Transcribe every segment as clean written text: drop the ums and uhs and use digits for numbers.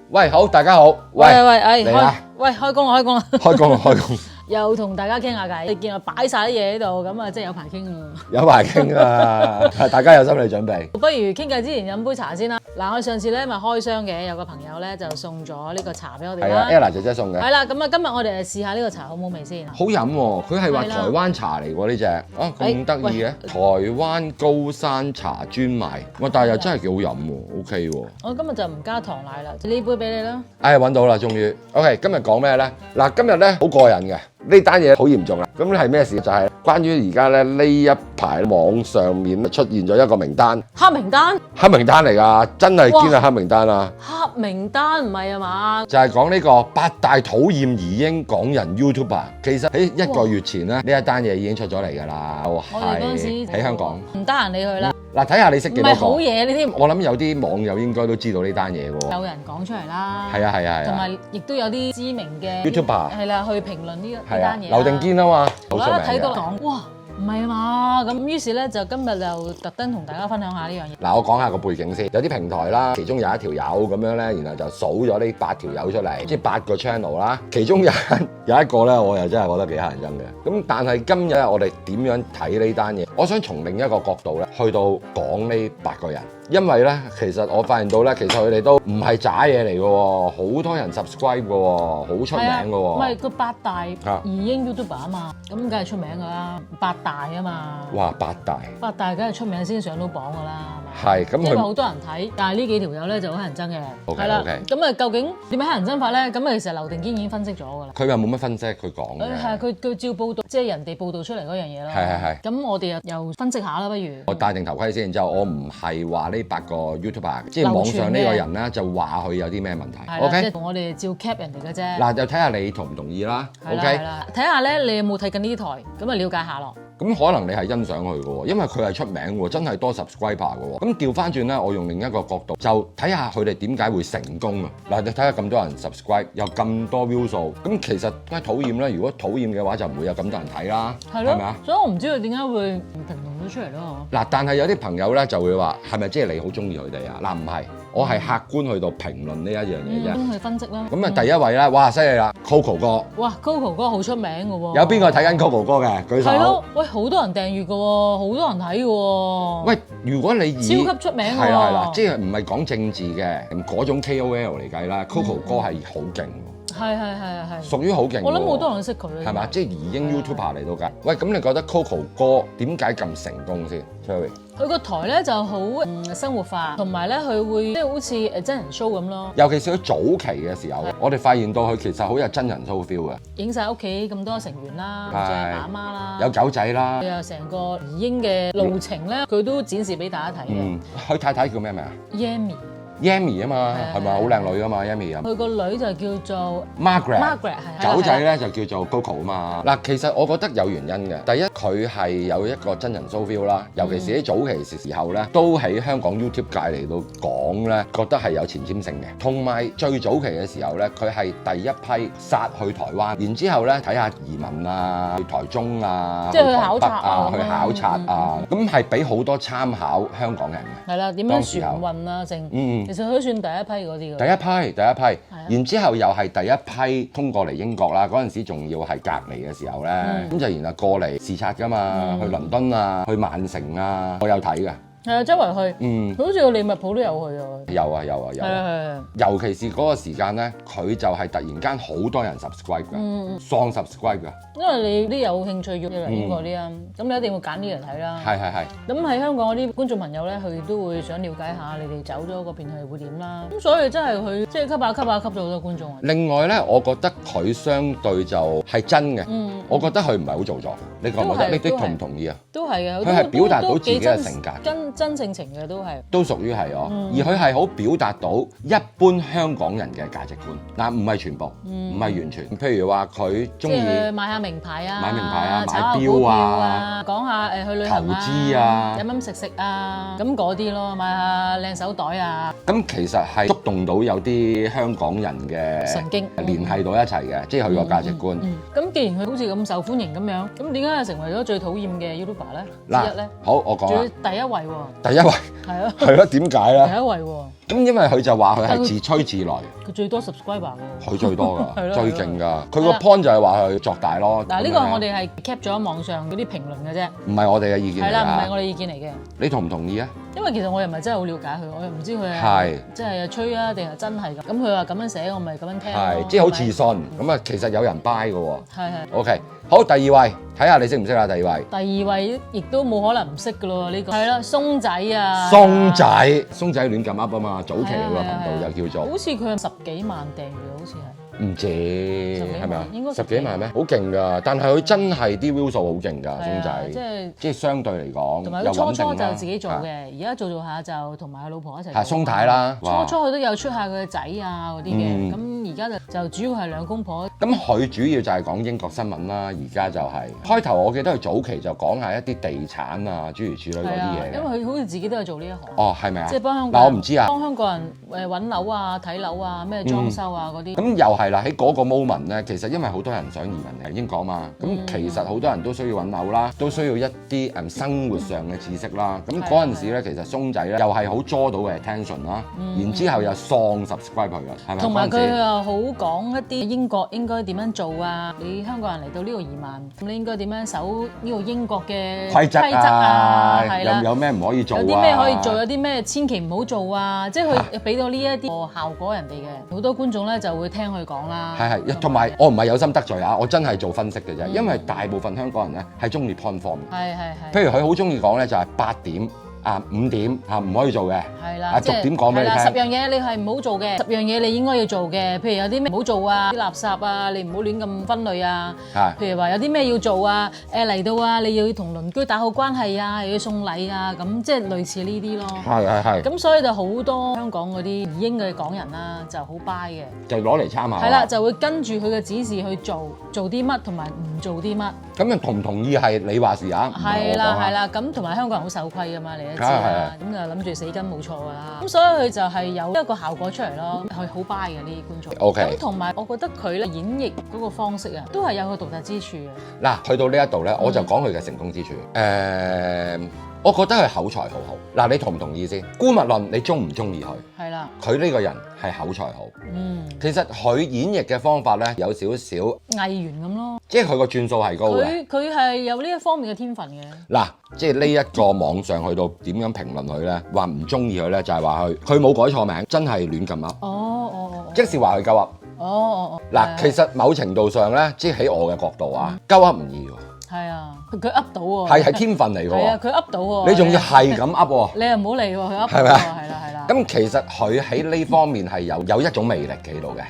喂，好，大家好。喂，嚟啦！開工啦！開工，又同大家傾下偈，你見我擺晒啲嘢喺度，咁啊，即係有排傾咯。有排傾啊！大家有心理準備。不如傾偈之前飲杯茶先啦。嗱，我上次咧咪開箱嘅，有個朋友咧就送咗呢個茶俾我哋啦。係啊，Ella 姐姐送嘅。係啦，咁啊，今日我哋試下呢個茶好唔好味先。好飲喎，佢係話台灣茶嚟喎呢隻，啊咁得意嘅，台灣高山茶專賣，哇！但係又真係幾好飲喎，OK 喎。我今日就唔加糖奶啦，呢杯俾你啦。哎，揾到啦，終於。OK， 今日講咩咧？嗱，今日咧好過癮嘅，呢單嘢好嚴重啦。咁咧係咩事？就係關於而家咧呢一排網上面出現咗一個名單。黑名單？黑名單嚟㗎，真係堅係黑名單啊！黑名單唔係啊嘛？就係講呢個8大討厭移英港人 YouTuber。其實喺1個月前咧，呢一單嘢已經出咗嚟㗎啦。我哋嗰陣時喺香港，唔得閒理佢啦。嗱，睇下你識幾多個？唔係好嘢呢啲。我諗有啲網友應該都知道呢單嘢喎。有人講出嚟啦。係啊。同埋亦都有啲知名嘅 YouTuber 係啦，去評論呢單嘢。劉定堅啊嘛，好出名嘅。睇到講哇，唔係啊嘛，咁於是咧就今日就特登同大家分享下呢樣嘢。嗱，我講下個背景先。有啲平台啦，其中有一條友咁樣咧，然後就數咗呢8條友出嚟，即係8個 channel 啦。其中有一個咧，我又真係覺得幾乞人憎嘅。咁但係今日我哋點樣睇呢單嘢？我想從另一個角度咧，去到講呢8個人。因為咧，其實我發現到咧，其實佢哋都唔係渣嘢嚟嘅喎，好多人 subscribe 嘅喎，好出名嘅喎。唔係個8大移英 YouTuber 啊嘛，咁梗係出名㗎啦，8大啊嘛。哇，8大！8大梗係出名先上到榜㗎啦，係咁，因為好多人睇，但係呢幾條友咧就好乞人憎嘅。係啦，咁啊究竟點樣乞人憎法咧？咁啊其實劉定堅已經分析咗㗎啦。佢又冇乜分析，佢講嘅。係佢照報道，即係人哋報道出嚟嗰樣嘢啦。係。咁我哋又分析下啦，不如。我戴定頭盔先，然之後我唔係話呢8個 YouTuber， 即係網上呢個人咧就話佢有啲咩問題。OK， 即係我哋照 cap 人哋嘅啫。嗱，就睇下你同唔同意啦。OK，睇下咧你有冇睇緊呢台，咁啊了解下咯。咁可能你係欣賞佢嘅喎，因為佢係出名喎，真係多 subscriber 嘅喎。咁調翻轉咧，我用另一個角度就睇下佢哋點解會成功啊！嗱，你睇下咁多人 subscribe，有咁多 view 數，咁其實梗係討厭啦。如果討厭嘅話，就唔會有咁多人睇啦。係咯，係咪啊？所以我唔知佢點解會評論咗出嚟咯。嗱，但係有啲朋友咧就會話：係咪即係你好中意佢哋啊？嗱，唔係，我係客觀去到評論呢一樣嘢啫。咁去分析啦。咁啊，第一位咧，哇，犀利啦 ，Coco 哥。哇 ，Coco 哥好出名嘅喎。有邊個睇緊 Coco 哥嘅？舉手。係咯，喂，好多人訂閱嘅喎，好多人睇嘅喎。喂，如果你超級出名喎。係啦，即係唔係講政治嘅嗰種 KOL 嚟計啦，Coco 哥係好勁喎。係。屬於好勁。我諗好多人都識佢。係嘛？即係移英 YouTuber 嚟到㗎。喂，咁你覺得 Coco 哥點解咁成功先 ？Cherry。佢個台咧就好生活化，同埋咧佢會即係好似真人 show 咁咯。尤其是佢早期嘅時候，我哋發現到佢其實好有真人 show feel 嘅。影晒屋企咁多成員啦，仲有阿媽啦，有狗仔啦，又成個移英嘅路程咧，佢都展示俾大家睇嘅。佢太太叫咩名啊 ？Yami 啊嘛，係咪好靚女啊嘛 Yami 啊？佢個女就叫做 Margaret 係。狗仔咧就叫做 Coco 啊嘛。嗱，其實我覺得有原因嘅。第一，佢係有一個真人 show feel 啦，尤其是喺早期時候咧，都喺香港 YouTube 界嚟到講咧，覺得係有前瞻性嘅。同埋最早期嘅時候咧，佢係第一批殺去台灣，然之後咧睇下移民啊，去台中啊，即係去考察啊，去考察啊，咁係俾好多參考香港人嘅。係啦，點樣船運啊，其實佢都算第一批嗰啲嘅。第一批，然之後又係第一批通過嚟英國啦。嗰陣時仲要係隔離嘅時候咧，咁就然後過嚟視察㗎嘛，去倫敦啊，去曼城啊，我有睇㗎。係啊，周圍去，好似個利物浦都有去啊。有啊。尤其是嗰個時間咧，佢就係突然間好多人 subscribe 㗎，喪 subscribe 㗎。因為你啲有興趣要嚟英國啲啊，咁你一定會揀啲人睇啦。係。咁喺香港嗰啲觀眾朋友咧，佢都會想了解下你哋走咗嗰邊係會點啦。咁所以真係佢即係吸咗好多觀眾啊。另外咧，我覺得佢相對就係真嘅。我覺得佢唔係好做作。你覺唔覺得？你同唔同意啊？都係嘅。佢係表達到自己嘅性格。真性情嘅都屬於係而佢係好表達到一般香港人嘅價值觀。嗱，唔係全部，唔係完全。譬如話佢中意買下名牌啊，買錶啊，講下去旅行投資啊，飲食啊，咁嗰啲咯，買下靚手袋啊。咁其實係觸動到有啲香港人嘅神經，聯繫到一齊嘅，即係佢個價值觀。咁既然佢好似咁受歡迎咁樣，咁點解係成為咗最討厭嘅 YouTuber 咧？之一咧？好，我講啦。第一位喎。喎。第一位係啊，係咯，點解咧？第一位喎。咁因為佢就話佢係自吹自擂，佢最多 subscriber 喎。佢最多㗎，係咯最勁㗎。佢個 point 就係話佢作大咯。嗱，呢個我哋係 cap 咗網上嗰啲評論嘅啫。唔係我哋嘅意見嚟係啦，唔係㗎。我哋意見嚟嘅。你同唔同意啊？因為其實我又唔係真係好了解佢，我又唔知佢係係即係吹啊定係真係咁。咁佢話咁樣寫，我咪咁樣聽咯。係，即係好自係信。咁啊，其實有人 buy 㗎喎。係。 OK，好，第二位，睇下你識唔識啊？第二位，第二位亦都冇可能唔識㗎咯，呢個係啦，鬆仔啊。鬆仔，鬆仔亂咁 up 啊嘛，早期嗰個頻係啊道就叫做好似佢有10幾萬訂閱，好似係。唔知係咪啊？應該10幾萬咩？好勁㗎，但係佢真係啲 view 數好勁㗎，鬆仔，即係相對嚟講同埋又穩佢初就定啦。自己做嘅，而家做下就同埋佢老婆一齊做。係鬆太啦，初佢都有出下佢嘅仔啊嗰啲嘅，咁而家就主要係兩公婆。咁佢主要就係講英國新聞啦，而家就係開頭我記得佢早期就講下一啲地產啊諸如此類嗰啲嘢。因為佢好似自己都係做呢一行。哦，係咪啊？即係幫香港。嗱，我唔知啊。幫香港人揾樓啊、睇樓啊、咩裝修啊嗰啲。咁又係啦，喺嗰個 moment 咧，其實因為好多人想移民嚟英國嘛，咁其實好多人都需要揾樓啦，都需要一啲生活上嘅知識啦。咁嗰陣時咧，其實鬆仔咧又係好捉到嘅 attention 啦，然之後又喪 subscribe 佢嘅，係咪？同埋佢又好講一啲英國應該點樣做啊？你香港人嚟到呢度移民，咁你應該點樣守呢個英國嘅規則啊？係啦，有咩唔可以做啊？有啲咩可以做，有啲咩千祈唔好做啊！即係佢俾到呢一啲效果人哋嘅，好多觀眾咧就會聽佢講啦。係，同埋我唔係有心得罪啊，我真係做分析嘅啫，因為大部分香港人咧係中意 point form 嘅。係。譬如佢好中意講咧，就係8點。5點唔可以做嘅，係啦，逐點講俾你聽。10樣嘢你係唔好做嘅，10樣嘢你應該要做嘅。譬如有啲咩唔好做啊，啲垃圾啊，你唔好亂咁分類啊。譬如話有啲咩要做啊，嚟到啊，你要同鄰居打好關係啊，又要送禮啊，咁即係類似呢啲咯。係。咁所以就好多香港嗰啲移英嘅港人啦，就好 buy 嘅。就攞嚟參考。係啦，就會跟住佢嘅指示去做啲乜同埋唔做啲乜。咁啊同唔同意係你話事啊？係啦，咁同埋香港人好守規噶嘛，你都知啦。咁就諗住死跟冇錯㗎啦。咁所以佢就係有一個效果出嚟咯，係好 buy 嘅呢啲觀眾。OK。咁同埋我覺得佢咧演繹嗰個方式啊，都係有佢獨特之處嘅。嗱，去到呢一度咧，我就講佢嘅成功之處。我覺得佢口才好好。嗱，你同唔同意先？姑勿論你中唔中意佢？係啦。佢呢個人係口才好。其實佢演繹嘅方法咧有少少藝員咁咯。即係佢個轉數係高嘅。佢係有呢一方面嘅天分嘅。嗱，即係呢一個網上去到點樣評論佢咧，話唔中意佢咧，就係話佢冇改錯名，真係亂咁噏。即是話佢鳩噏。嗱，其實某程度上咧，即係喺我嘅角度啊，鳩噏唔易喎。係啊，佢噏到喎。係天分嚟㗎喎。係啊，佢噏到喎。你仲要係咁噏喎。你又唔好理喎，佢噏。係咪啊？係啦。咁其實佢喺呢方面係有一種魅力喺度嘅。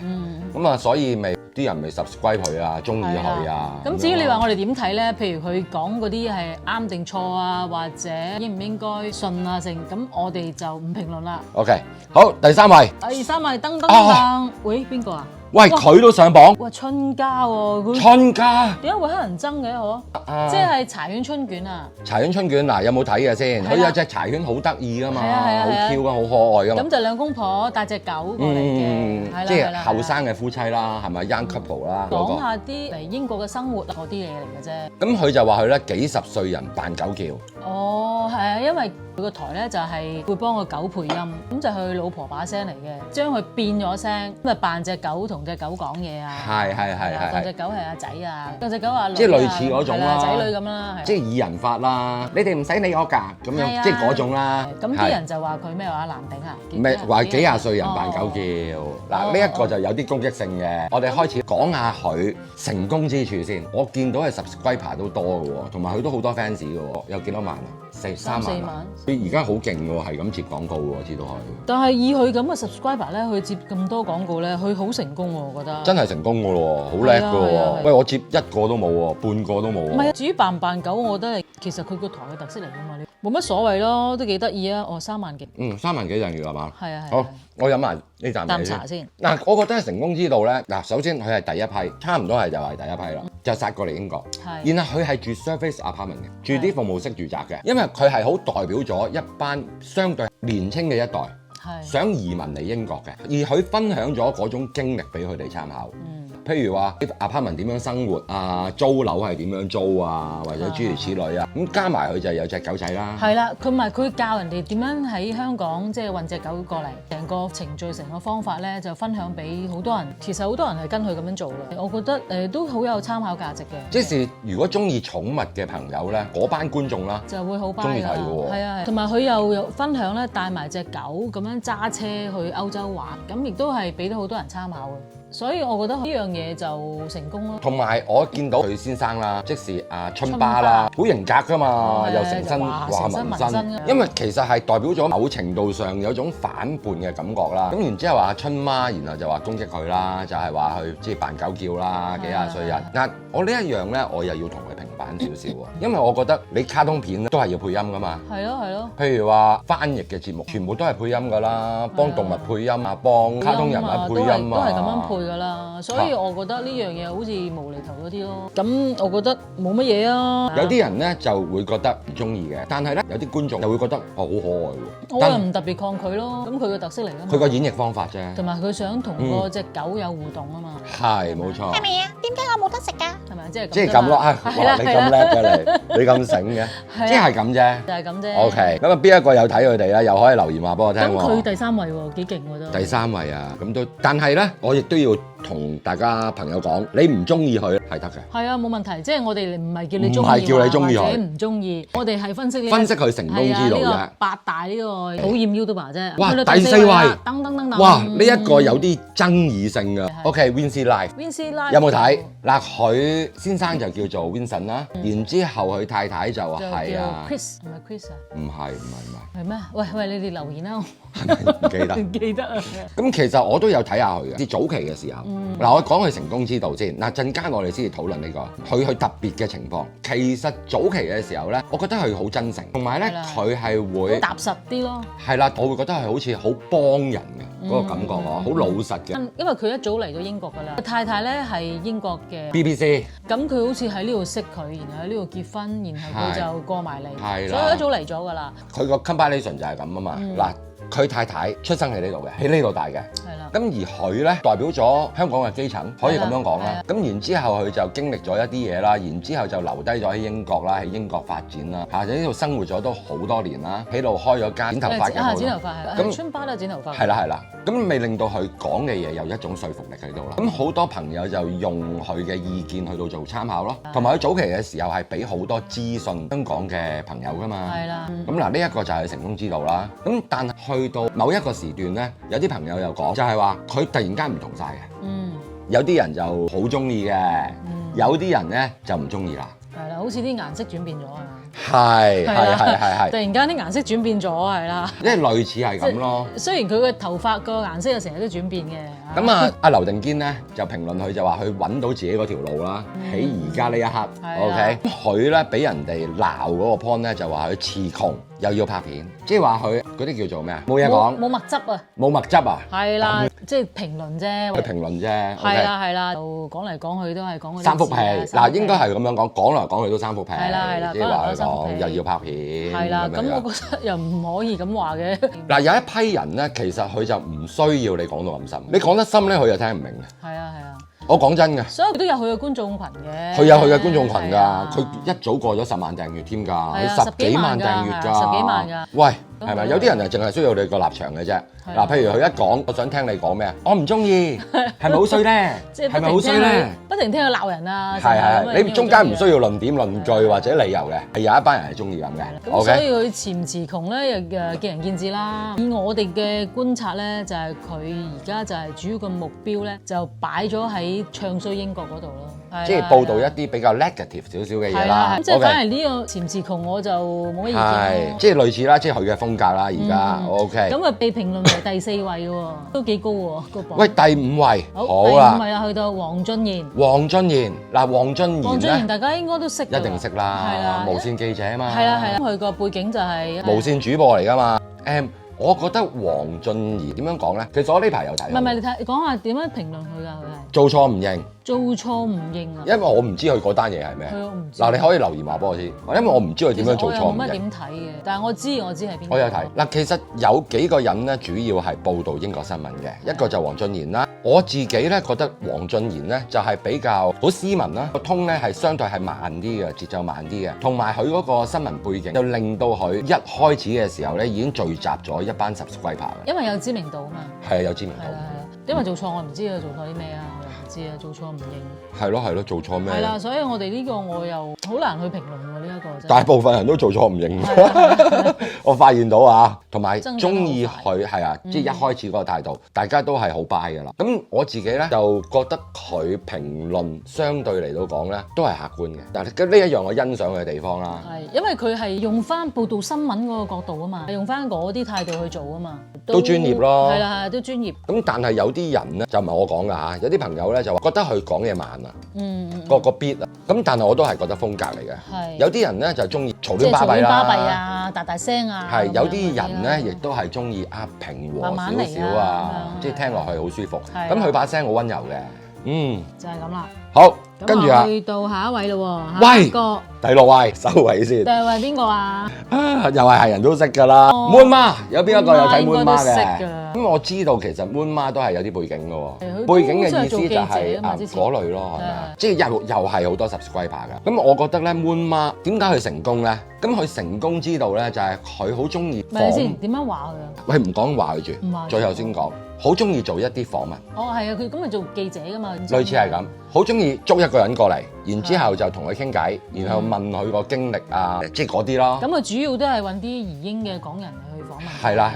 咁啊，所以啲人咪 subscribe 佢啊，中意佢啊。咁至於你話我哋點睇咧？譬如佢講嗰啲係啱定錯啊，或者應唔應該信啊成，咁我哋就唔評論啦。OK，好，第三位。第三位噔，喂，邊個啊？喂，佢都上榜。哇，春家喎，春家點解會乞人憎嘅嗬？即係柴犬春卷啊！柴犬春卷嗱，有冇睇嘅先？佢有隻柴犬好得意噶嘛，好 Q 噶，好可愛噶嘛。咁就兩公婆帶隻狗過嚟嘅，即係後生嘅夫妻啦，係咪 young couple 啦？講下啲嚟英國嘅生活嗰啲嘢嚟嘅啫。咁佢就話佢咧幾十歲人扮狗叫。係啊，因為佢個台咧就係會幫個狗配音，咁就佢老婆把聲嚟嘅，將佢變咗聲，咁啊扮隻狗同隻狗講嘢啊。係。當隻狗係阿仔啊，當隻狗阿女啊，即係類似嗰種啦，仔女咁啦，即係擬人法啦。你哋唔使理我㗎，咁樣即係嗰種啦。咁啲人就話佢咩話難頂啊？唔係話幾廿歲人扮狗叫。嗱，呢一個就有啲攻擊性嘅。我哋開始講下佢成功之處先。我見到係 subscriber 都多嘅喎，同埋佢都好多 fans 嘅喎。有幾多萬啊？3萬。佢而家好勁喎，係咁接廣告喎，知道佢。但係以佢咁嘅 subscriber 咧，佢接咁多廣告咧，佢好成功喎，我覺得。真係成功嘅喎，好叻嘅喎。喂，我接一個都冇喎，半個都冇喎。唔係，至於扮唔扮狗，我覺得係其實佢個台嘅特色嚟㗎嘛，冇乜所謂咯，都幾得意啊。3萬幾。3萬幾訂閱係嘛？係啊。好，我飲埋呢啖茶先。嗱，我覺得係成功之道咧。嗱，首先佢係第一批，差唔多係就係第一批啦，就殺過嚟英國。係。然後佢係住 service apartment 嘅，住啲服務式住宅嘅，因為佢係好代表咗一班相對年青嘅一代。想移民嚟英國嘅，而佢分享咗嗰種經歷俾佢哋參考。譬如話啲 apartment 點樣生活啊，租樓係點樣租啊，或者諸如此類啊，咁加埋佢就有隻狗仔啦。係啦，佢教人哋點樣喺香港即係運隻狗過嚟，成個程序、成個方法咧就分享俾好多人。其實好多人係跟佢咁樣做嘅，我覺得都好有參考價值嘅。即是如果中意寵物嘅朋友咧，嗰班觀眾啦就會好中意睇嘅喎。係啊，同埋佢又有分享咧，帶埋隻狗咁樣揸車去歐洲玩，咁亦都係俾到好多人參考嘅。所以我覺得呢樣嘢就成功咯。同埋我見到佢先生啦，即是阿春巴啦，好型格㗎嘛，又成身話紋身，因為其實係代表咗某程度上有種反叛嘅感覺啦。咁然之後阿春媽，然後就話攻擊佢啦，就係話佢即係扮狗叫啦，幾廿歲人。嗱，我呢一樣咧，我又要同佢平反少少喎，因為我覺得你卡通片咧都係要配音㗎嘛。係咯。譬如話翻譯嘅節目，全部都係配音㗎啦，幫動物配音啊，幫卡通人物配音啊，都係咁樣配㗎啦。所以我覺得呢樣嘢好似無厘頭嗰啲咯。咁我覺得冇乜嘢啊。有啲人咧就會覺得唔中意嘅，但係咧有啲觀眾就會覺得好可愛喎。我又唔特別抗拒咯。咁佢個特色嚟㗎嘛。佢個演繹方法啫。同埋佢想同嗰隻狗有互動啊嘛。係冇錯。係咪啊？點解我冇得食㗎？係咪即係咁？即係咁咯啊！哇，你咁叻嘅你咁醒嘅，即係咁啫。就係咁啫。OK，咁啊邊一個有睇佢哋咧？又可以留言話俾我聽喎。咁佢第3位喎，幾勁喎都。第3位啊，咁都，但係咧，我亦都要同大家朋友講，你唔中意佢係得嘅。係啊，冇問題，即係我哋唔係叫你中意，唔係叫你中意佢，或者唔中意，我哋係分析佢成功之道啫。呢個8大呢個討厭 YouTuber 啫。哇，第4位，噔。哇，呢一個有啲爭議性㗎。OK，Wincy Live 有冇睇？嗱，佢先生就叫做 Vincent 啦，然之後佢太太就係啊 Chris，係咪 Chris 啊？唔係。係咩？喂，你哋留言啦。唔記得。唔記得啊。咁其實我都有睇下佢嘅，啲早期嘅時候。嗱，我講佢成功之道先。嗱，陣間我哋先至討論呢個佢特別嘅情況。其實早期嘅時候咧，我覺得佢好真誠，同埋咧佢係會踏實啲咯。係啦，我會覺得係好似好幫人嘅嗰個感覺好老實嘅。因為佢一早嚟咗英國㗎啦，佢太太咧係英國嘅 BBC。咁佢好似喺呢度識佢，然後喺呢度結婚，然後佢就過埋嚟，係啦，所以佢一早嚟咗㗎啦。佢個 combination 就係咁啊嘛。嗱，佢太太出生喺呢度嘅，喺呢度大嘅。係啦。咁而佢咧代表咗香港嘅基層，可以咁樣講啦。咁然之後佢就經歷咗一啲嘢啦，然之後就留低咗喺英國啦，喺英國發展啦，喺呢度生活咗都好多年啦，喺度開咗間剪頭髮嘅鋪。剪頭髮係。咁春巴都係剪頭髮。係啦。咁未令到佢講嘅嘢有一種說服力喺度啦。咁好多朋友就用佢嘅意見去到做參考咯。同埋佢早期嘅時候係俾好多資訊香港嘅朋友㗎嘛。係啦。咁嗱，呢一個就係成功之道啦。咁但係去到某一個時段咧，有啲朋友又講就係話佢突然間唔同晒嘅。有啲人就好中意嘅，有啲人咧就唔中意啦。係啦，好似啲顏色轉變咗啊！係，突然間啲顏色轉變咗係啦，即係類似係咁咯。雖然佢嘅頭髮個顏色又成日都轉變嘅。咁啊，阿劉定堅咧就評論佢就話佢揾到自己嗰條路啦，喺而家呢一刻。OK，佢咧俾人哋鬧嗰個 point 咧就話佢詞窮又要拍片，即係話佢嗰啲叫做咩啊？冇嘢講，冇墨汁啊！冇墨汁啊！係啦，即係評論啫。佢評論啫。係啦，就講嚟講去都係講嗰啲三幅屁。嗱，應該係咁樣講來講去都三幅屁。係啦，即係話佢講又要拍片。係啦，咁我覺得又唔可以咁話嘅。嗱，有一批人咧，其實佢就唔需要你講到咁深，你講得深咧，佢又聽唔明嘅。係啊。我講真嘅，所以佢都有佢嘅觀眾群嘅。佢有佢嘅觀眾群㗎，佢一早過咗10萬訂閱添㗎，佢10幾萬訂閱㗎，10幾萬㗎。喂，係咪有啲人係淨係需要你個立場嘅啫？嗱，譬如佢一講，我想聽你講咩啊？我唔中意，係咪好衰咧？係咪好衰咧？不停聽佢鬧人啊！係，你中間唔需要論點論據或者理由嘅，係有一班人係中意咁嘅。咁所以佢詞唔詞窮咧，又見仁見智啦。以我哋嘅觀察咧，就係佢而家就係主要個目標咧，就擺咗喺唱衰英國嗰度咯。即係報導一啲比較 negative 少少嘅嘢啦。即係反而呢個詞唔詞窮我就冇乜意見。係，即係類似啦，即係佢嘅風格啦。而家 OK。咁啊被評論為第4位喎，都幾高喎個榜。喂，第5位好啦。第5位啊，去到黃俊賢。黃俊賢大家應該都識。一定識啦。係啦。無線記者啊嘛。係啦。佢個背景就係無線主播嚟㗎嘛。我覺得黃俊賢點樣講咧？其實我呢排有睇。唔係，你講下點樣評論佢㗎？佢係做錯唔認，做錯唔認啊？因為我唔知佢嗰單嘢係咩。係我唔知。嗱，你可以留言話俾我知，因為我唔知佢點樣做錯唔認。我冇乜點睇嘅，但係我知係邊個。我有睇嗱，其實有幾個人咧，主要係報導英國新聞嘅，一個就黃俊賢啦。我自己咧覺得黃俊賢咧就係比較好斯文啦，個通咧係相對係慢啲嘅，節奏慢啲嘅，同埋佢嗰個新聞背景就令到佢一開始嘅時候咧已經聚集咗一班 subscriber 嘅。因為有知名度啊嘛。係啊，有知名度。係啦。因為做錯我唔知佢做錯啲咩啊，我又唔知啊，做錯唔認。係咯，做錯咩？係啦，所以我哋呢個我又好難去評論喎，呢一個真係。大部分人都做錯唔認。我發現到啊，同埋中意佢係啊，即係一開始嗰個態度，大家都係好 buy 㗎啦。咁我自己咧就覺得佢評論相對嚟到講咧都係客觀嘅，但係呢一樣我欣賞嘅地方啦。係，因為佢係用翻報導新聞嗰個角度啊嘛，用翻嗰啲態度去做啊嘛，都專業咯。係啦，都專業。咁但係有啲人咧就唔係我講㗎嚇，有啲朋友咧就話覺得佢講嘢慢啊，個 beat 啊，咁但係我都係覺得風格嚟嘅。係。有啲人咧就中意嘈亂巴閉啦，巴閉啊，大聲啊。係有啲人咧亦都係中意平和少少啊，即係聽落去好舒服。咁佢把聲好溫柔嘅，就係咁啦。好，跟住啊，去到下一位咯喎，喂，第6位收位先。第6位邊個啊？又係人都識㗎啦。Moon 媽有邊一個有睇 Moon 媽嘅？咁我知道其實 Moon 媽都係有啲背景㗎喎。背景嘅意思就係嗰類咯，係咪啊？即係又係好多 subscriber 㗎。咁我覺得咧 Moon 媽點解佢成功咧？咁佢成功之道咧就係佢好中意。咪先點樣話佢啊？喂，唔講話佢住，最後先講。好中意做一啲訪問。哦，係啊，佢咁咪做記者㗎嘛。類似係咁，好中意捉一個人過嚟，然之後就同佢傾偈，然後問佢個經歷啊，即係嗰啲咯。咁佢主要都係揾啲移英嘅港人去訪問。係啦。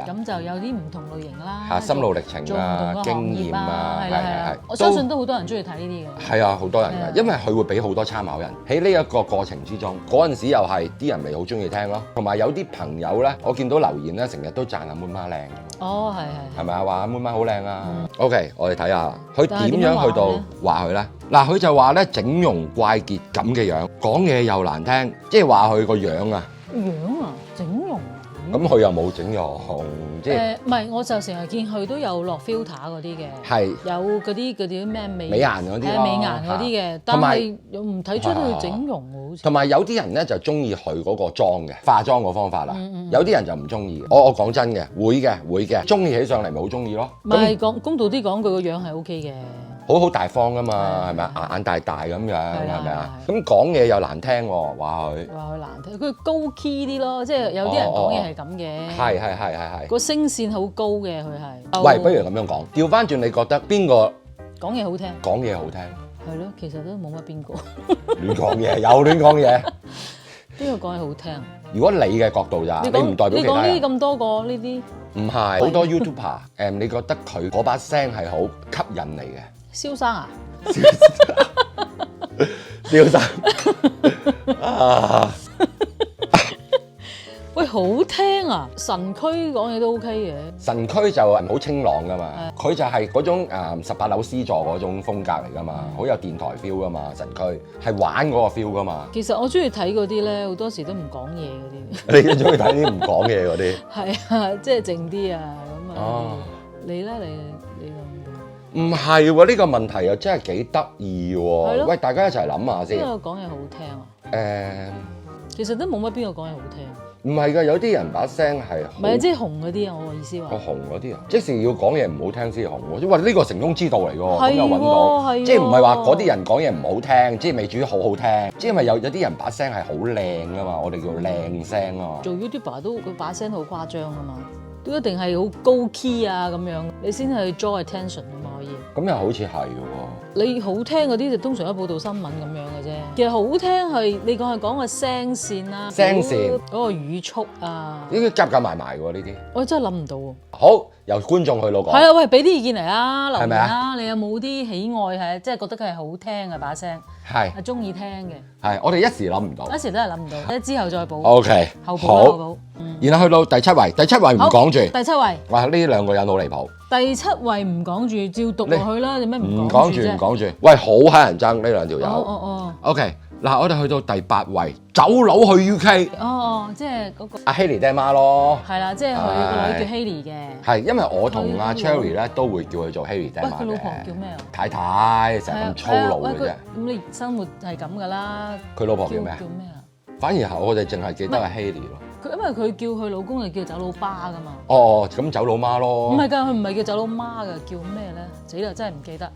咁就有啲唔同類型啦。嚇，心路歷程啊，經驗啊，係。我相信都好多人中意睇呢啲嘅。係啊，好多人㗎，因為佢會俾好多參考人喺呢一個過程之中。嗰陣時又係啲人咪好中意聽咯，同埋有啲朋友咧，我見到留言咧，成日都讚阿 Moon 媽靚。哦，係。係咪啊？話阿 Moon 媽好靚啊。OK，我哋睇下佢點樣去到話佢咧。嗱，佢就話咧整容怪傑咁嘅樣，講嘢又難聽，即係話佢個樣啊。樣啊，整容。咁佢又冇整容，即係唔係，我就成日見佢都有落 filter 嗰啲嘅，係有嗰啲咩美顏嗰啲美顏嗰啲嘅，但係又唔睇出佢整容喎，好似。同埋有啲人咧就中意佢嗰個妝嘅化妝個方法啦，有啲人就唔中意。我講真嘅，會嘅，中意起上嚟咪好中意咯。唔係講公道啲講，佢個樣係 OK 嘅。好大方噶嘛，係咪啊？眼大大咁樣，係咪啊？咁講嘢又難聽喎，話佢難聽，佢高 key 啲咯，即係有啲人講嘢係咁嘅。係。個聲線好高嘅，佢係。喂，不如咁樣講，調翻轉，你覺得邊個講嘢好聽？講嘢好聽。係咯，其實都冇乜邊個。亂講嘢，又亂講嘢。邊個講嘢好聽？如果你嘅角度咋，你唔代表其他人。你講呢啲咁多個呢啲？唔係，好多 YouTuber，你覺得佢嗰把聲係好吸引你嘅？蕭生啊！蕭生啊！喂，好聽啊！神區講嘢都 OK 嘅。神區就好清朗噶嘛，佢就係嗰種18樓 C 座嗰種風格嚟噶嘛，好有電台 feel 噶嘛，神區係玩嗰個 feel 噶嘛。其實我中意睇嗰啲咧，好多時都唔講嘢嗰啲。你中意睇啲唔講嘢嗰啲？係啊，即係靜啲啊咁啊。哦，你咧，你唔係喎，呢個問題又真係幾得意喎。係咯。喂，大家一齊諗下先。邊個講嘢好聽啊？其實都冇乜邊個講嘢好聽。唔係㗎，有啲人把聲係唔係即係紅嗰啲啊！我意思話。紅嗰啲啊，即係要講嘢唔好聽先紅喎。哇！呢個成功之道嚟㗎喎，咁又揾到，即係唔係話嗰啲人講嘢唔好聽，即係未至於好好聽，即係因為有啲人把聲係好靚㗎嘛，我哋叫靚聲啊嘛。做 YouTuber 都佢把聲好誇張㗎嘛，都一定係好高 key 啊咁樣，你先係 draw attention 㗎嘛可以。咁又好似係喎。你好聽嗰啲就通常都報道新聞咁樣嘅啫。其實好聽係你講個聲線啦，聲線嗰個語速啊，呢啲夾埋喎呢啲。我真係諗唔到喎。好，由觀眾去攞講。係啊，喂，俾啲意見嚟啊，留言係啊，你有冇啲喜愛係即係覺得佢係好聽嘅把聲？係中意聽嘅。係，我哋一時諗唔到。一時都係諗唔到，之後再補。OK，後補後補。然後去到第7位，第7位唔講住。第7位。哇！呢兩個人好離譜。第7位唔講住，照讀落去啦。你咩唔講住？唔講住。喂，好乞人憎呢兩條友。哦。OK，嗱，我哋去到第8位，走佬去 UK。哦，即係嗰個阿 Hailey 爹媽咯。係啦，即係佢個女叫 Hailey 嘅。係，因為我同阿 Cherry 咧都會叫佢做 Hailey 爹媽嘅。佢老婆叫咩啊？太太，成日咁粗魯嘅啫。咁你生活係咁㗎啦。佢老婆叫咩啊？叫咩啊？反而係我哋淨係記得係 Hailey 咯。因為佢叫佢老公就叫走佬爸㗎嘛。哦，咁走佬媽咯。唔係㗎，佢唔係叫走佬媽㗎，叫咩咧？死啦，真係唔記得。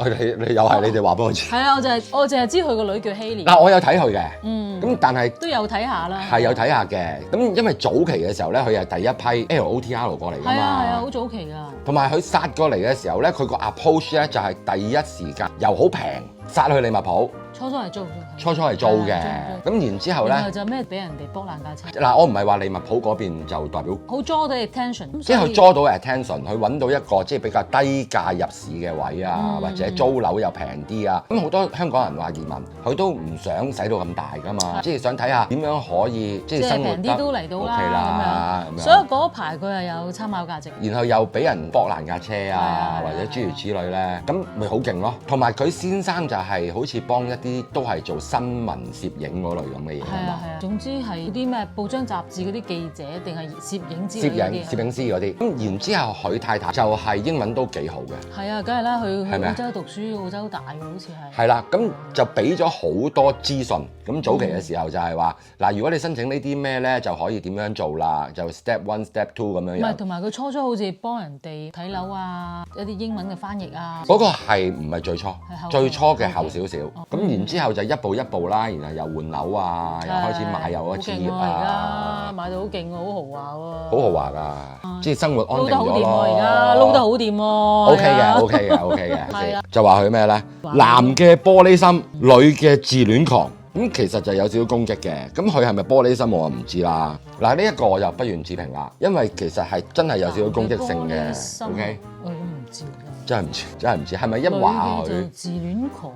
你又係你哋話俾我知。係啊，我淨係知佢個女叫 Hailey。嗱，我有睇佢嘅。咁但係都有睇下啦。係有睇下嘅。咁因為早期嘅時候咧，佢係第一批 LOTR 過嚟㗎嘛。係啊，好早期㗎。同埋佢殺過嚟嘅時候咧，佢個 approach 咧就係第一時間又好平殺去利物浦。初係租，初係租嘅，咁然之後咧，然後就咩俾人哋剝爛架車。嗱，我唔係話利物浦嗰邊就代表好 draw 到 attention，即係佢 draw 到 attention，佢揾到一個即係比較低價入市嘅位啊，或者租樓又平啲啊。咁好多香港人話移民，佢都唔想使到咁大噶嘛，即係想睇下點樣可以即係生活得平啲都嚟到啦咁樣。所以嗰排佢係有參考價值。然後又俾人剝爛架車啊，或者諸如此類咧，咁咪好勁咯。同埋佢先生就係好似幫一啲都係做新聞攝影嗰類咁嘅嘢啊嘛。係啊，總之係啲咩報章雜誌嗰啲記者定係攝影之類嘅攝影師嗰啲。咁然之後佢太太就係英文都幾好嘅。係啊，梗係啦，佢去澳洲讀書，澳洲大嘅好似係。係啦，咁就俾咗好多資訊。咁早期嘅時候就係話嗱，如果你申請呢啲咩咧，就可以點樣做啦，就 step 1、step 2咁樣。唔係，同埋佢初好似幫人哋睇樓啊，一啲英文嘅翻譯啊。嗰個係唔係最初？最初嘅後少少。咁然之後就一步一步啦，然後又換樓啊，又開始買又一次業啊。而家買到好勁喎，好豪華喎。好豪華㗎，即係生活安定咗咯。而家撈得好掂喎。OK 嘅，OK 嘅，OK 嘅。就話佢咩咧？男嘅玻璃心，女嘅自戀狂。咁其實就有少少攻擊嘅，咁佢係咪玻璃心我唔知啦。嗱，呢一個我就不願置評啦，因為其實係真係有少少攻擊性嘅。OK， 我都唔知。真係唔知，真係唔知，係咪一話佢？就自戀狂，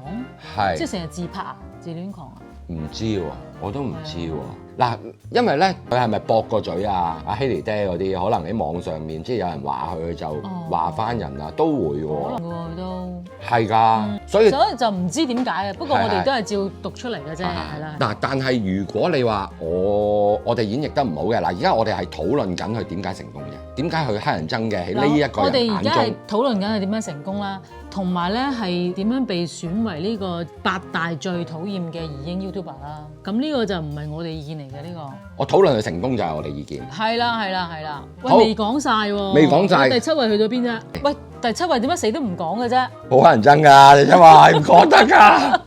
係即係成日自拍啊，自戀狂啊？唔知喎，我都唔知喎。嗱，因為咧，佢係咪駁個嘴啊？阿 Hailey 爹嗰啲，可能喺網上面即係有人話佢就話翻人啊，都會喎。可能喎都係㗎，所以就唔知點解嘅。不過我哋都係照讀出嚟嘅啫，係啦。嗱，但係如果你話我哋演繹得唔好嘅，嗱，而家我哋係討論緊佢點解成功嘅，點解佢乞人憎嘅喺呢一個人眼中。我哋而家係討論緊係點樣成功啦，同埋咧係點樣被選為呢個8大最討厭嘅移英 YouTuber 啦。咁呢個就唔係我哋意見嚟嘅呢個。我討論佢成功就係我哋意見。係啦。喂，未講晒喎。未講晒。第7位去咗邊啫？喂，第7位點解死都唔講嘅啫？好乞人憎㗎，第7位唔講得㗎。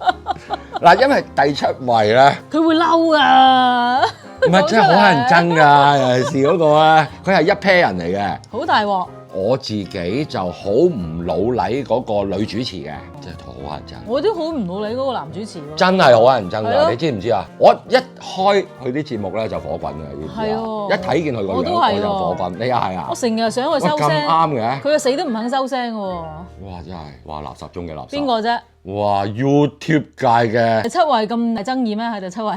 嗱，因為第7位咧，佢會嬲㗎。唔係真係好乞人憎㗎，尤其是嗰個咧，佢係一 pair 人嚟嘅。好大鑊！我自己就好唔老禮嗰個女主持嘅，真係好乞人憎。我都好唔老禮嗰個男主持喎。真係好乞人憎㗎，你知唔知啊？我一開佢啲節目咧就火滾㗎，知唔知啊？一睇見佢個樣我就火滾。你又係啊？我成日想佢收聲。咁啱嘅。佢又死都唔肯收聲喎。哇！真係哇，垃圾中嘅垃圾。邊個啫？哇 ！YouTube 界嘅第7位咁大爭議咩？係第7位。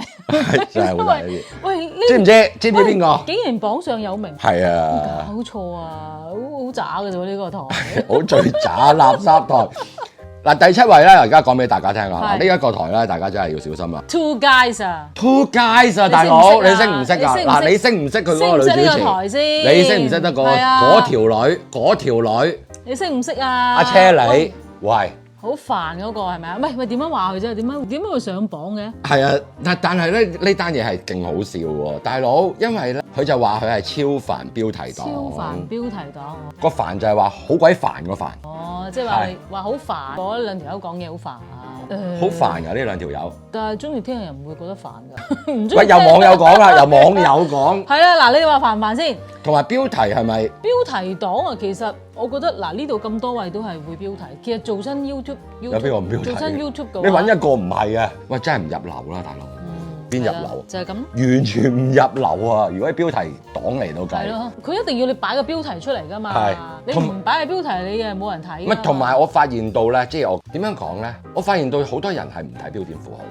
真係好大爭議。喂，知唔知邊個？竟然榜上有名。係啊。搞錯啊！好渣嘅啫喎，呢個台。好最渣垃圾台。嗱，第7位咧，而家講俾大家聽啊！呢一個台咧，大家真係要小心啊。Two Guys 啊。Two Guys 啊，大佬，你識唔識啊？嗱，你識唔識佢嗰個女主持？識唔識呢個台先？你識唔識得嗰條女？你識唔識啊？阿車你，喂。好煩嗰個係咪啊？喂，點樣話佢啫？點樣會上榜嘅？係啊，但係咧呢單嘢係勁好笑喎，大佬，因為咧佢就話佢係超凡標題黨。超凡標題黨。個煩就係話好鬼煩個煩。哦，即係話好煩，嗰兩條友講嘢好煩啊。好煩㗎呢兩條友。但係中意聽嘅人唔會覺得煩㗎。唔中意。喂，有網友講啦，有網友講。係啊，嗱，你話煩唔煩先？同埋標題係咪？標題黨啊，其實我覺得嗱，呢度咁多位都係會標題。其實做親 YouTube 有邊個唔標題？做親 YouTube 嘅話，你揾一個唔係嘅，喂，真係唔入流啦，大佬。邊入流？就係咁。完全唔入流啊！如果係標題黨嚟到計。係咯，佢一定要你擺個標題出嚟㗎嘛。係。你唔擺個標題，你嘅冇人睇。唔係，同埋我發現到咧，即係我點樣講咧？我發現到好多人係唔睇標點符號。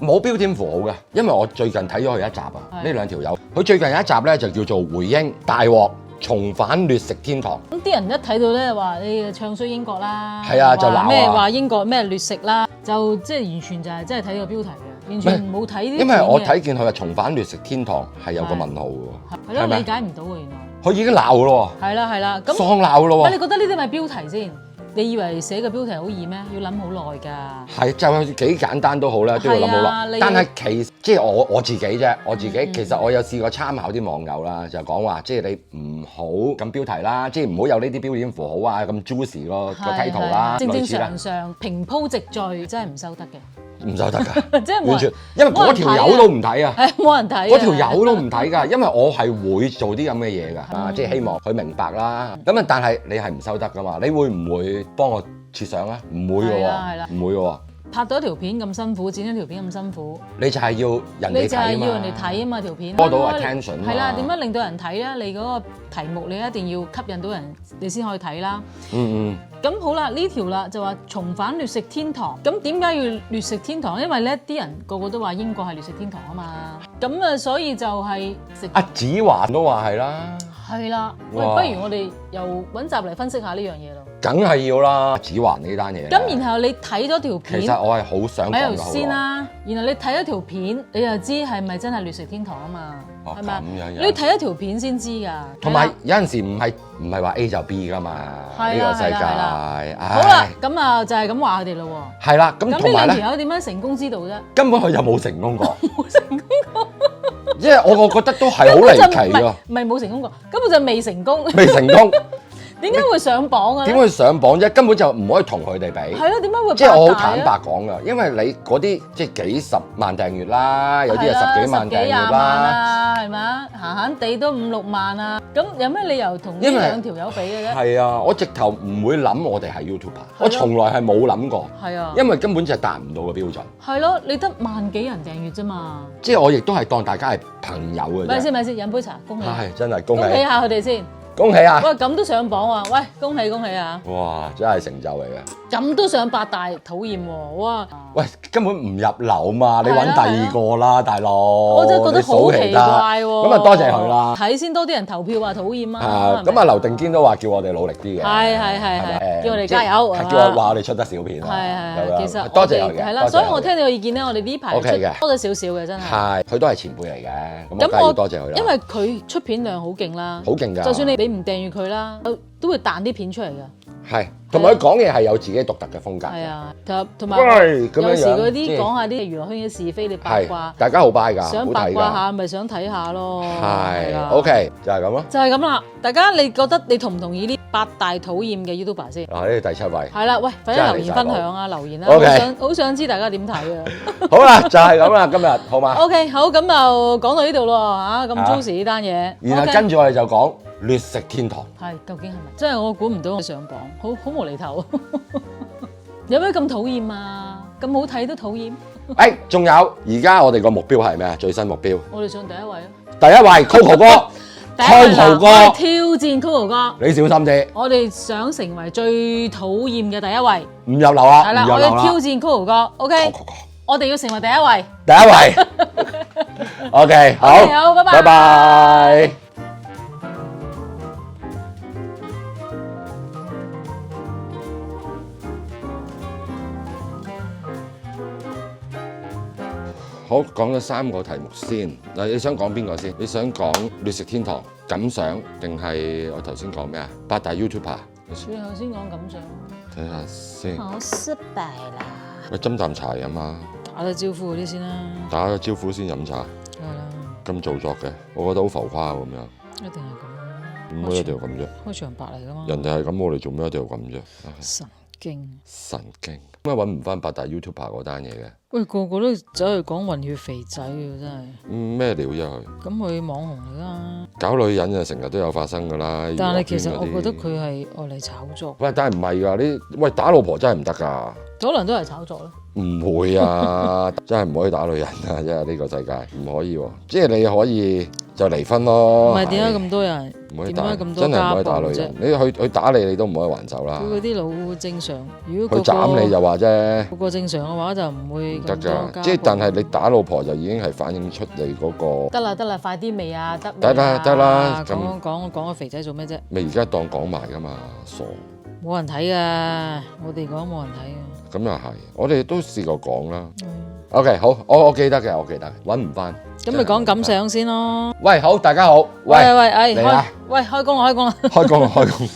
冇標點符號嘅，因為我最近睇咗佢一集啊，呢兩條友，佢最近有一集咧就叫做回英大鑊重返劣食天堂。咁啲人一睇到咧話你唱衰英國啦，係啊，就鬧咩話英國咩劣食啦，就即係完全就係真係睇個標題嘅，完全冇睇呢啲。因為我睇見佢話重返劣食天堂係有個問號嘅喎。係咯，理解唔到喎原來。佢已經鬧咯喎。係啦，咁喪鬧咯喎。你覺得呢啲咪標題先？你以為寫個標題好易咩？要諗好耐㗎。係，就係幾簡單都好啦，都要諗好耐。但係即係我自己啫，我自己其實我有試過參考啲網友啦，就講話即係你唔好咁標題啦，即係唔好有呢啲標點符號啊，咁 juicy 個 title 啦，正常平鋪直敍真係唔收得嘅。唔收得㗎，即係完全，因為嗰條友都唔睇啊，冇人睇，嗰條友都唔睇㗎，因為我係會做啲咁嘅嘢㗎，即係希望佢明白啦。咁啊，但係你係唔收得㗎嘛？你會唔會幫我設想啊？唔會㗎喎，唔會㗎喎。拍到一條片咁辛苦，剪咗條片咁辛苦，你就係要人哋睇啊嘛，你就係要人哋睇啊嘛條片，攞到 attention 係啦，點樣令到人睇咧？你嗰個題目你一定要吸引到人，你先可以睇啦。咁好啦，呢條啦就話重返劣食天堂。咁點解要劣食天堂？因為咧啲人個個都話英國係劣食天堂啊嘛。咁啊，所以就係食。阿子華都話係啦。係啦，喂，不如我哋又揾集嚟分析下呢樣嘢咯。梗係要啦，子華呢單嘢。咁然後你睇咗條片，其實我係好想講喺度先啦。然後你睇咗條片，你就知係咪真係劣食天堂啊嘛？係咪？你睇一條片先知㗎。同埋有陣時唔係話 A 就 B 㗎嘛，呢個世界。好啦，咁啊就係咁話佢哋咯喎。係啦，咁呢兩條友點樣成功之道啫？根本佢又冇成功過。冇成功過。因為我覺得都係好離奇㗎。唔係冇成功過，根本就未成功。未成功。點解會上榜啊？點會上榜啫？根本就唔可以同佢哋比。係咯，點解會？即係我好坦白講㗎，因為你嗰啲即係幾十萬訂閱啦，有啲係十幾萬訂閱啦，係咪啊？閒閒地都5、6萬啊！咁有咩理由同呢兩條友比嘅啫？係啊，我直頭唔會諗我哋係 YouTuber，我從來係冇諗過。係啊，因為根本就係達唔到個標準。係咯，你得萬幾人訂閱啫嘛。即係我亦都係當大家係朋友嘅啫。咪先，飲杯茶，恭喜！係真係恭喜！恭喜下佢哋先。恭喜啊！喂，咁都上榜啊！喂，恭喜啊！哇，真係成就嚟嘅。咁都上8大，討厭喎！哇！喂，根本唔入流嘛，你揾第二個啦，大佬。我真係覺得好奇怪喎。咁啊，多謝佢啦。睇先多啲人投票話討厭啊。咁啊，劉定堅都話叫我哋努力啲嘅。係，叫我哋加油。叫我話我哋出得小片。係，其實多謝佢嘅。係啦，所以我聽你嘅意見咧，我哋呢排出多咗少少嘅，真係。係，佢都係前輩嚟嘅。咁我多謝佢啦。因為佢出片量好勁啦。好勁㗎。就算你唔訂閱佢啦，都會彈啲片出嚟㗎。係，同埋佢講嘢係有自己獨特嘅風格。係啊，同埋有時嗰啲講下啲娛樂圈嘅是非，你八卦，大家好 buy 㗎，想八卦下咪想睇下咯。係 ，OK，就係咁咯。就係咁啦，大家你覺得你同唔同意呢8大討厭嘅 YouTuber 先？嗱，呢第7位。係啦，喂，快啲留言分享啊，留言啦，好想知大家點睇啊。好啦，就係咁啦，今日好嘛？OK，好，咁就講到呢度咯嚇，咁 juicy 呢單嘢。然後跟住我哋就講劣食天堂。係，究竟係咪？真係我估唔到上榜，好無厘頭。有咩咁討厭啊？咁好睇都討厭。仲有，而家我哋個目標係咩啊？最新目標。我哋上第1位咯。第1位 Coco 哥。Coco 哥。挑戰 Coco 哥。你小心啲。我哋想成為最討厭嘅第1位。唔入流啦。係啦，我哋挑戰 Coco 哥。OK。我哋要成為第1位。第1位。OK，好。拜拜。拜拜。好，講咗3個題目先。嗱，你想講邊個先？你想講劣食天堂感想，定係我頭先講咩啊？8大 YouTuber。最後先講感想。睇下先。我失敗啦。喂，斟啖茶飲啊！打個招呼嗰啲先啦。打個招呼先飲茶。係啦。咁做作嘅，我覺得好浮誇咁樣。一定係咁。點解一定要咁啫？開場白嚟㗎嘛。人哋係咁，我哋做咩一定要咁啫？神經。神經。點解揾唔翻8大 YouTuber 嗰單嘢嘅？喂，個個都走去講混血肥仔喎，真係。咩料啫佢？咁佢網紅嚟㗎。搞女人就成日都有發生㗎啦。但係其實我覺得佢係愛嚟炒作。喂，但係唔係㗎？喂，打老婆真係唔得㗎。可能都係炒作咯。唔會啊！真係唔可以打女人啊！真係呢個世界唔可以喎。即係你可以就離婚咯。唔係點解咁多人？點解咁多家暴啫？真係唔可以打女人。你去打你都唔可以還手啦。佢嗰啲老正常，如果佢斬你就話啫。個正常嘅話就唔會咁多家暴。即係但係你打老婆就已經係反映出你嗰個。得啦，快啲未啊？得啦。講個肥仔做咩啫？咪而家當講埋㗎嘛，傻。冇人睇㗎，我哋講冇人睇㗎。咁又係，我哋都試過講啦。OK， 好，我記得嘅，我記得，揾唔翻。咁咪講感想先咯。喂，好，大家好。喂，嚟啦開工啦，開工啦。開工啦，開工。